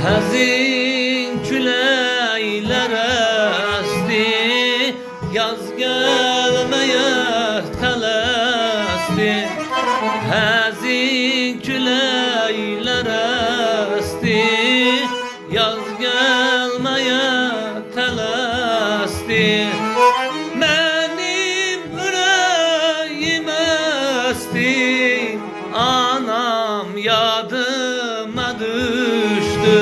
Hazin küləklər əsdi, yaz gəlməyə tələsdi. Hazin küləklər əsdi, yaz gəlməyə tələsdi. Mənim ürəyim əsdi, anam yadıma düşdü.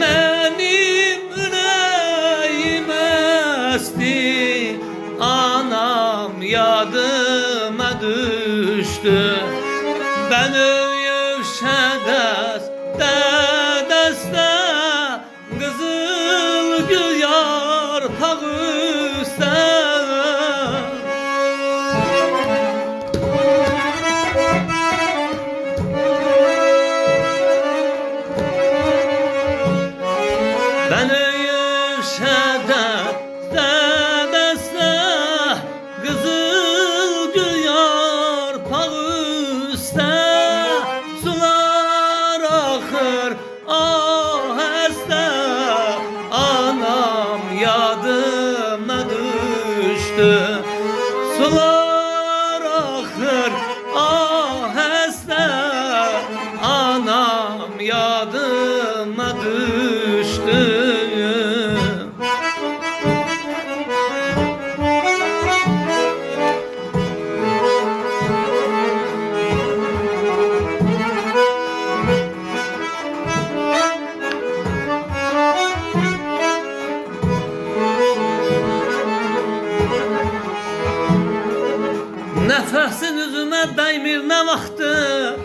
Mənim ürəyim əsdi, anam yadıma düşdü. Bəni şədəstə dəstə, qızıl gül yarpaq üstə. Bəni şədəstə dəstə, qızıl gül yarpaq üstə. Sular axır ahəstə, anam yadıma düşdü. Sular axır ahəstə, anam yadıma düşdü. Nəfəsin üzümə dəymir nə vaxtdır,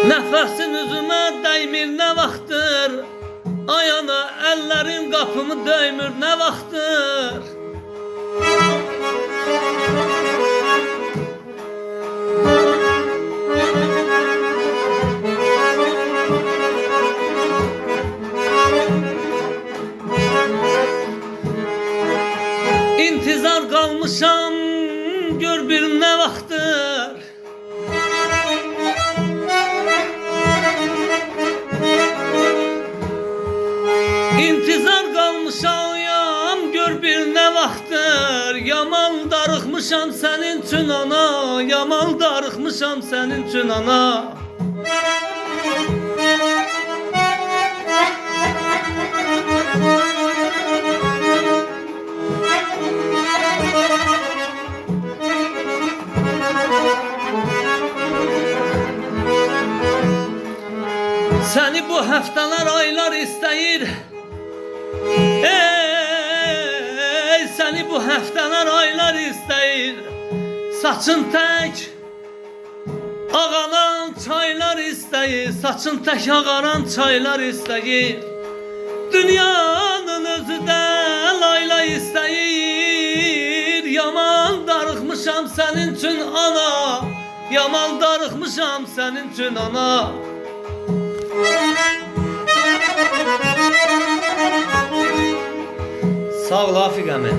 nəfəsin üzümə dəymir nə vaxtdır, ayana əllərin qapımı döymür nə vaxtdır. İntizar qalmışam, gör bir nə vaxtdır. İntizar qalmışam, gör bir nə vaxtdır. Yaman darıxmışam sənin üçün ana, yaman darıxmışam sənin üçün ana. Səni bu həftələr aylar istəyir, ey, səni bu həftələr aylar istəyir. Saçın tək ağaran çaylar istəyir, saçın tək ağaran çaylar istəyir. Dünyanın özü də layla istəyir. Yaman darıxmışam sənin üçün ana, yaman darıxmışam sənin üçün ana. Sağ ol Afiq əmi.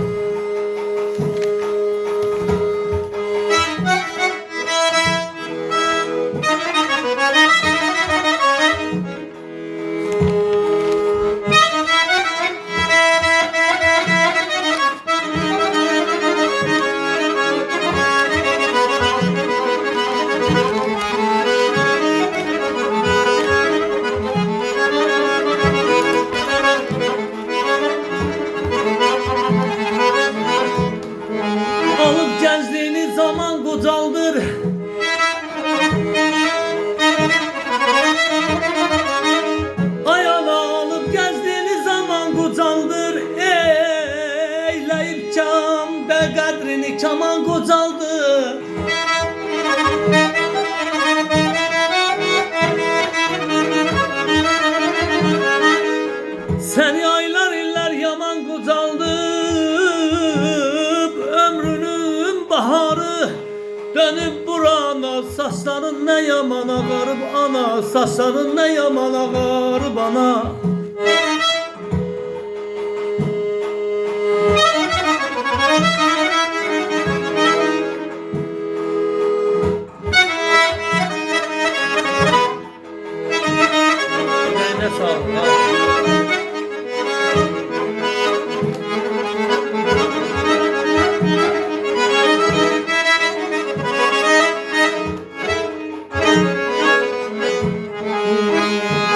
saçların ne yaman ağarıb ana, saçların ne yaman ağarıb ana. Ne sağ ol.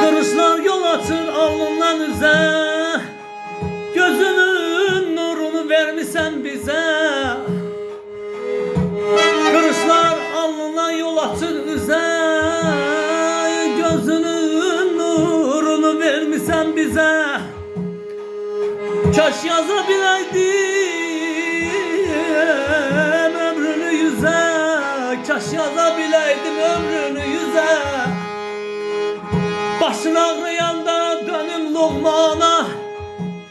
Kırışlar yol açır alnından üze, gözünün nurunu vermişsen bize. Kırışlar alnından yol açır üze, gözünün nurunu vermişsen bize. Kaş yazabileydim ömrünü yüze, kaş yazabileydim ömrünü yüze. Başın ağrıyanda dönüm Loğmana,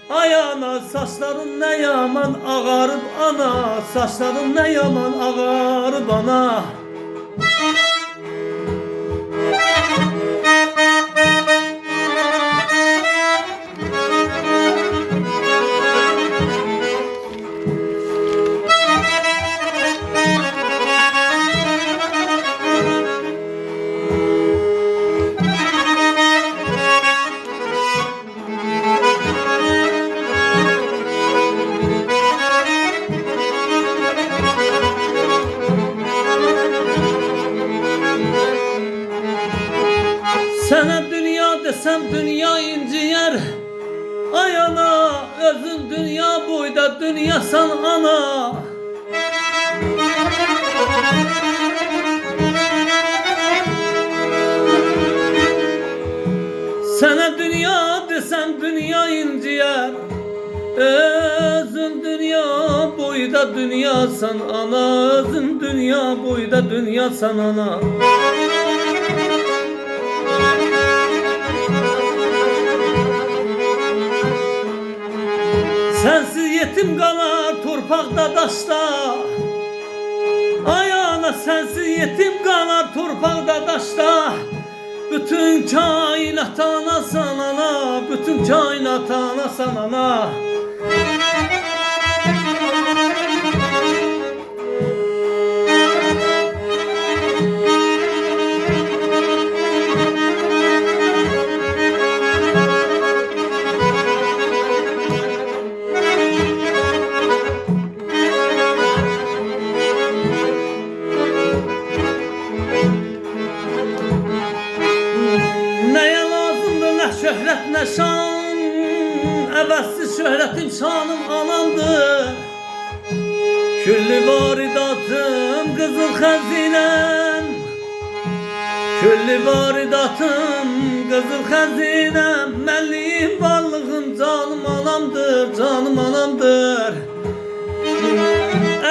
ay ana saçların ne yaman ağarıb ana, saçların ne yaman ağarıb ana. Sana dünya desem dünya inciyer, ay ana özün dünya boyda dünyasan ana. Sana dünya desem dünya inciyer, özün dünya boyda dünyasan ana, özün dünya boyda dünyasan ana. Sensiz yetim kalar torpaqda daşta, ay ana sensiz yetim kalar torpaqda daşta. Bütün kainat anasan ana, bütün kainat anasan ana. Şöhret ne şan, əvəzsiz şöhretim şanım anamdır. Küllü varidatım kızıl xəzinəm, küllü varidatım kızıl xəzinəm. Mənliyim varlığım canım anamdır, canım anamdır.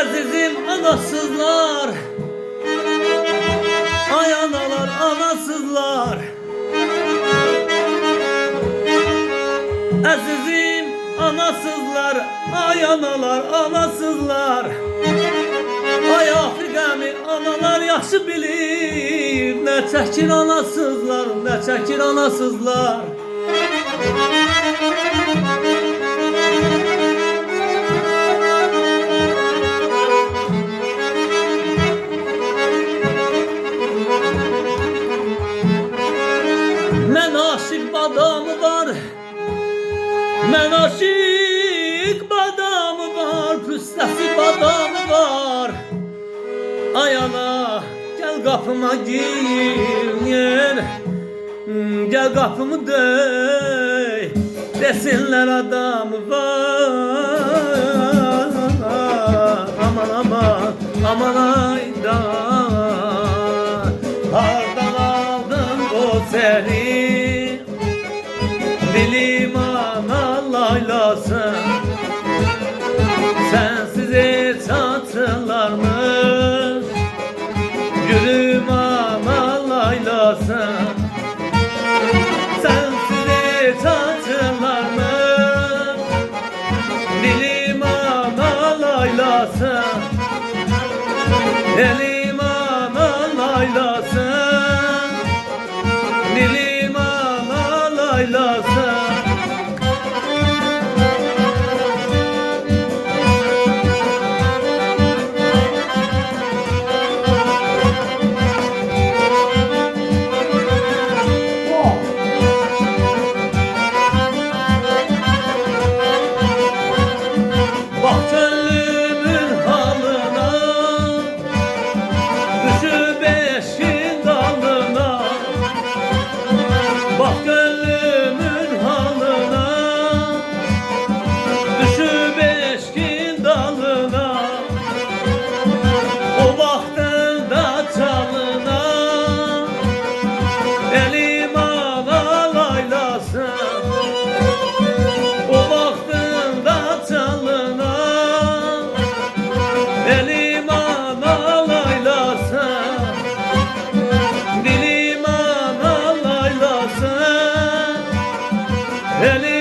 Əzizim anasızlar, ay analar anasızlar. Əzizim anasızlar, ay analar anasızlar. Ay Afriqəmi analar yaxşı bilir, nə çəkir anasızlar, nə çəkir anasızlar. Mən aşıq badamı var, mən aşıq badamı var, püstəsi badamı var. Ay ana, gel qapıma gir, gel qapımı döy, desinlər adamı var. Aman aman, aman ayda, hardan aldın o seni, dilim ana laylasın. Sensiz hiç hatırlarmış, gülüm ana laylasın. Sensiz hiç hatırlarmış, dilim ana laylasın. Elim ana laylasın. Eli